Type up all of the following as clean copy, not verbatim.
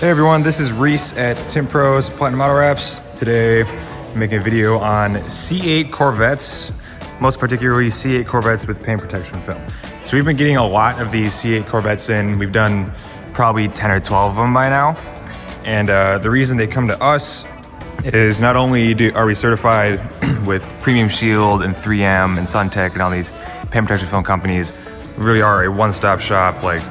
Hey everyone, this is Reese at Tint Pros Platinum Auto Wraps. Today, I'm making a video on C8 Corvettes, most particularly C8 Corvettes with paint protection film. So we've been getting a lot of these C8 Corvettes in. We've done probably 10 or 12 of them by now. And the reason they come to us is not only are we certified with Premium Shield and 3M and Suntek and all these paint protection film companies, we really are a one-stop shop. Like,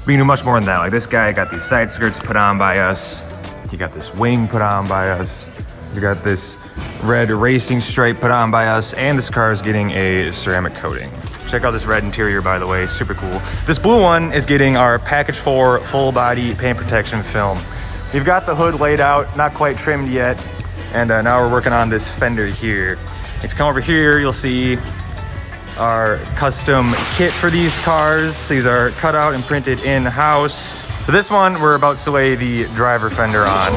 we can do much more than that. Like, this guy got these side skirts put on by us. He got this wing put on by us. He's got this red racing stripe put on by us, and this car is getting a ceramic coating. Check out this red interior, by the way, super cool. This blue one is getting our package 4 full body paint protection film. We've got the hood laid out, not quite trimmed yet, and now we're working on this fender here. If you come over here, you'll see our custom kit for these cars. These are cut out and printed in-house. So this one, we're about to lay the driver fender on.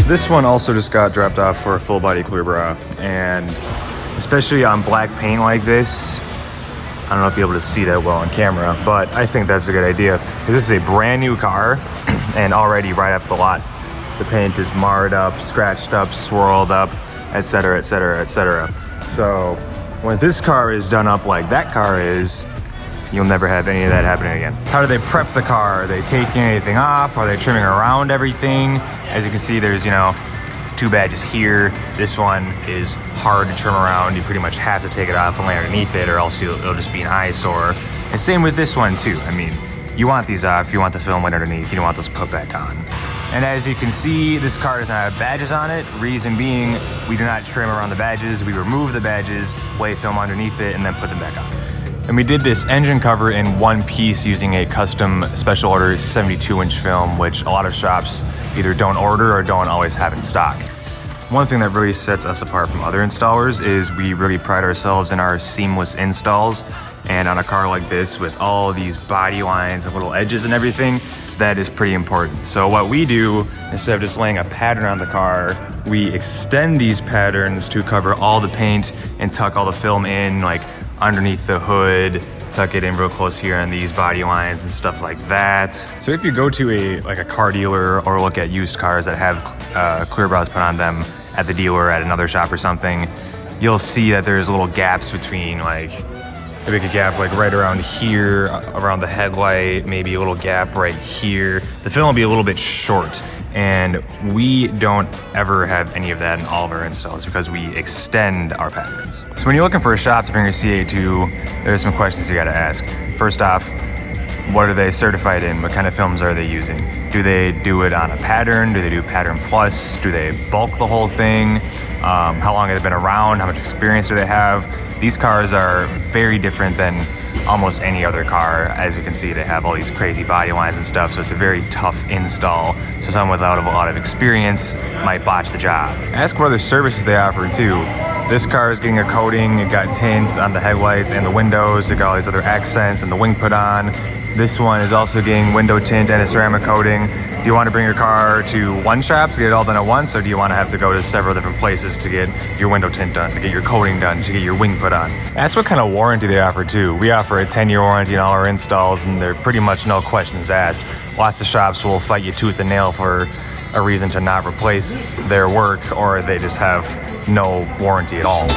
This one also just got dropped off for a full body clear bra, and especially on black paint like this, I don't know if you'll be able to see that well on camera, but I think that's a good idea because this is a brand new car and already right off the lot, the paint is marred up, scratched up, swirled up, etc., etc., etc. So once this car is done up like that car is, you'll never have any of that happening again. How do they prep the car? Are they taking anything off? Are they trimming around everything? As you can see, there's, 2 badges here. This one is hard to trim around. You pretty much have to take it off and lay underneath it, or else it'll just be an eyesore. And same with this one too. I mean, you want these off, you want the film laid underneath, you don't want those put back on. And as you can see, this car does not have badges on it. Reason being, we do not trim around the badges. We remove the badges, lay film underneath it, and then put them back on. And we did this engine cover in one piece using a custom special order 72-inch film, which a lot of shops either don't order or don't always have in stock. One thing that really sets us apart from other installers is we really pride ourselves in our seamless installs. And on a car like this, with all these body lines and little edges and everything, that is pretty important. So what we do, instead of just laying a pattern on the car, we extend these patterns to cover all the paint and tuck all the film in, like underneath the hood, tuck it in real close here on these body lines and stuff like that. So if you go to a car dealer or look at used cars that have clear brows put on them at the dealer at another shop or something, you'll see that there's little gaps between, like, maybe a gap like right around here, around the headlight, maybe a little gap right here. The film will be a little bit short, and we don't ever have any of that in all of our installs because we extend our patterns. So when you're looking for a shop to bring your C8 to, there's some questions you gotta ask. First off, what are they certified in? What kind of films are they using? Do they do it on a pattern? Do they do pattern plus? Do they bulk the whole thing? How long have they been around? How much experience do they have? These cars are very different than almost any other car. As you can see, they have all these crazy body lines and stuff, so it's a very tough install. So someone without a lot of experience might botch the job. Ask what other services they offer too. This car is getting a coating, it got tints on the headlights and the windows, it got all these other accents and the wing put on. This one is also getting window tint and a ceramic coating. Do you want to bring your car to one shop to get it all done at once, or do you want to have to go to several different places to get your window tint done, to get your coating done, to get your wing put on? Ask what kind of warranty they offer too. We offer a 10-year warranty on all our installs, and there are pretty much no questions asked. Lots of shops will fight you tooth and nail for a reason to not replace their work, or they just have no warranty at all.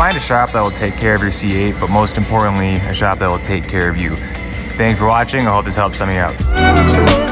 find a shop that will take care of your C8, but most importantly, a shop that will take care of you. Thanks for watching. I hope this helps some of you out.